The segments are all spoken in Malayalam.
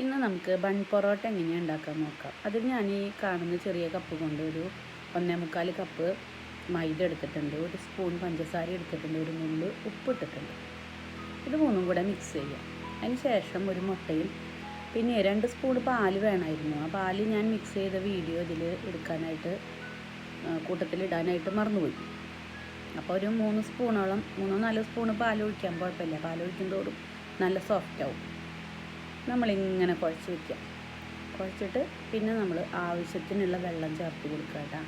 ഇന്ന് നമുക്ക് ബൺ പൊറോട്ട എങ്ങനെയാണ് ഉണ്ടാക്കാൻ നോക്കാം. അതിന് ഞാൻ ഈ കാണുന്ന ചെറിയ കപ്പ് കൊണ്ട് ഒരു 1.25 കപ്പ് മൈദ എടുത്തിട്ടുണ്ട്, ഒരു സ്പൂൺ പഞ്ചസാര എടുത്തിട്ടുണ്ട്, ഒരു നുള്ള് ഉപ്പ് ഇട്ടിട്ടുണ്ട്. ഇത് മൂന്നും കൂടെ മിക്സ് ചെയ്യാം. അതിന് ശേഷം ഒരു മുട്ടയും പിന്നെ 2 സ്പൂൺ പാല് വേണമായിരുന്നു. ആ പാല് ഞാൻ മിക്സ് ചെയ്ത വീഡിയോ ഇതിൽ എടുക്കാനായിട്ട് കൂട്ടത്തിലിടാനായിട്ട് മറന്നുപോയി. അപ്പോൾ ഒരു 3 സ്പൂണോളം 3-4 സ്പൂണ് പാൽ ഒഴിക്കാൻ കുഴപ്പമില്ല. പാൽ ഒഴിക്കുന്തോറും നല്ല സോഫ്റ്റ് ആവും. നമ്മളിങ്ങനെ കുഴച്ച് വയ്ക്കുക. കുഴച്ചിട്ട് പിന്നെ നമ്മൾ ആവശ്യത്തിനുള്ള വെള്ളം ചേർത്ത് കൊടുക്കുക കേട്ടോ.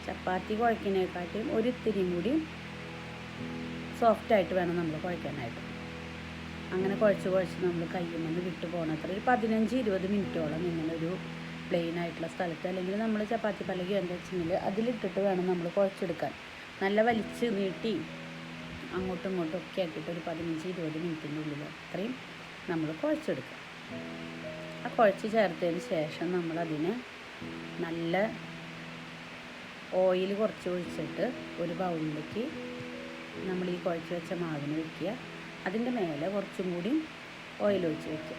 ചപ്പാത്തി കുഴക്കുന്നതിനെക്കാട്ടിയും ഒരിത്തിരിയും കൂടി സോഫ്റ്റായിട്ട് വേണം നമ്മൾ കുഴക്കാനായിട്ട്. അങ്ങനെ കുഴച്ച് നമ്മൾ കയ്യിൽ നിന്ന് വിട്ടു പോകണത്ര ഒരു 15-20 മിനിറ്റോളം ഇങ്ങനെ ഒരു പ്ലെയിൻ ആയിട്ടുള്ള സ്ഥലത്ത്, അല്ലെങ്കിൽ നമ്മൾ ചപ്പാത്തി പലക എന്താ വെച്ചെങ്കിൽ അതിലിട്ടിട്ട് വേണം നമ്മൾ കുഴച്ചെടുക്കാൻ. നല്ല വലിച്ച് നീട്ടി അങ്ങോട്ടും ഇങ്ങോട്ടും ഒക്കെ ആക്കിയിട്ട് ഒരു 15-20 മിനിറ്റിൻ്റെ ഉള്ളിൽ അത്രയും നമ്മൾ കുഴച്ചെടുക്കുക. ആ കുഴച്ച് ചേർത്തതിന് ശേഷം നമ്മളതിന് നല്ല ഓയിൽ കുറച്ച് ഒഴിച്ചിട്ട് ഒരു ബൗളിലേക്ക് നമ്മൾ ഈ കുഴച്ച് വെച്ച മാവിന് വയ്ക്കുക. അതിൻ്റെ മേലെ കുറച്ചും കൂടി ഓയിൽ ഒഴിച്ച് വയ്ക്കുക.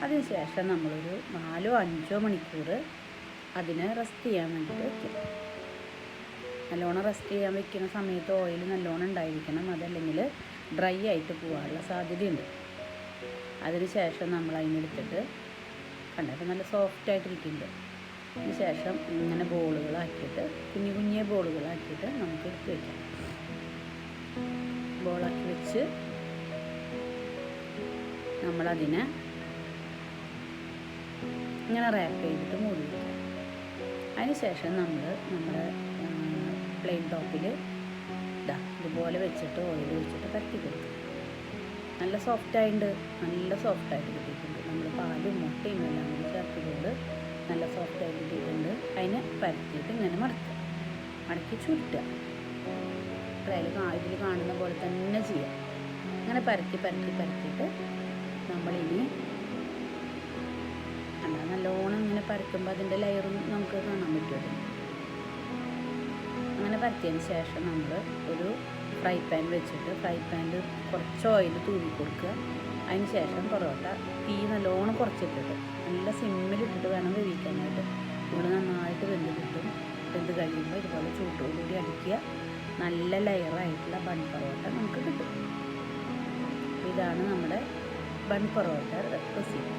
അതിന് ശേഷം നമ്മളൊരു 4-5 മണിക്കൂർ അതിനെ റെസ്റ്റ് ചെയ്യാൻ വേണ്ടിയിട്ട് വയ്ക്കുക. നല്ലോണം റെസ്റ്റ് ചെയ്യാൻ വെക്കുന്ന സമയത്ത് ഓയിൽ നല്ലോണം ഉണ്ടായിരിക്കണം, അതല്ലെങ്കിൽ ഡ്രൈ ആയിട്ട് പോകാനുള്ള സാധ്യതയുണ്ട്. അതിന് ശേഷം നമ്മൾ അതിനെടുത്തിട്ട് കണ്ടപ്പോൾ നല്ല സോഫ്റ്റായിട്ടിരിക്കുന്നുണ്ട്. അതിന് ശേഷം ഇങ്ങനെ ബോളുകളാക്കിയിട്ട് കുഞ്ഞു ബോളുകളാക്കിയിട്ട് നമുക്ക് എടുത്ത് വയ്ക്കാം. ബോളാക്കി വെച്ച് നമ്മളതിനെ ഇങ്ങനെ റാപ്പ് ചെയ്തിട്ട് മൂടി വയ്ക്കാം. അതിന് ശേഷം നമ്മൾ നമ്മുടെ പ്ലെയിൻ ടോപ്പിൽ ഇതുപോലെ വെച്ചിട്ട് ഓയിൽ ഒഴിച്ചിട്ട് പരത്തി കൊടുക്കും. നല്ല സോഫ്റ്റായിട്ട് കിട്ടിയിട്ടുണ്ട്. നമ്മൾ പാലും മുട്ടയും എല്ലാം കൂടി ചേർത്തുകൊണ്ട് നല്ല സോഫ്റ്റായിട്ട് കിട്ടിയിട്ടുണ്ട്. അതിനെ പരത്തിയിട്ട് ഇങ്ങനെ മടക്കി ചുരുട്ടുക. ഇതിൽ കാണുന്ന പോലെ തന്നെ ചെയ്യാം. അങ്ങനെ പരത്തിയിട്ട് നമ്മളിനി നല്ലോണം ഇങ്ങനെ പരത്തുമ്പോൾ അതിൻ്റെ ലെയറും നമുക്ക് കാണാൻ പറ്റുമല്ലോ. അങ്ങനെ പരത്തിയതിന് ശേഷം നമ്മൾ ഒരു ഫ്രൈ പാൻ വെച്ചിട്ട് ഫ്രൈ പാനിൽ കുറച്ച് ഓയിൽ തൂവി കൊടുക്കുക. അതിന് ശേഷം പൊറോട്ട തീ നല്ലോണം കുറച്ചിട്ടിട്ട് നല്ല സിമ്മിലിട്ടിട്ട് വേണം വേവിക്കാനായിട്ട്. ഇവിടെ നന്നായിട്ട് വെന്ത് കഴിയുമ്പോൾ ഇതുപോലെ ചൂട്ടോടുകൂടി അടിക്കുക. നല്ല ലെയറായിട്ടുള്ള ബൺ പൊറോട്ട നമുക്ക് കിട്ടും. ഇതാണ് നമ്മുടെ ബൺ പൊറോട്ട റെസിപ്പി.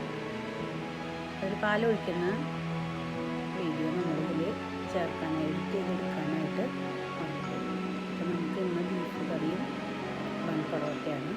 അതിൽ പാലൊഴിക്കുന്ന വീഡിയോ നമ്മളിതിൽ എഡിറ്റ് ചെയ്തെടുക്കാനായിട്ട്. അപ്പോൾ നമുക്ക് ഇന്ന് ബീഫ് കറിയും ബൺ പൊറോട്ടയാണ്.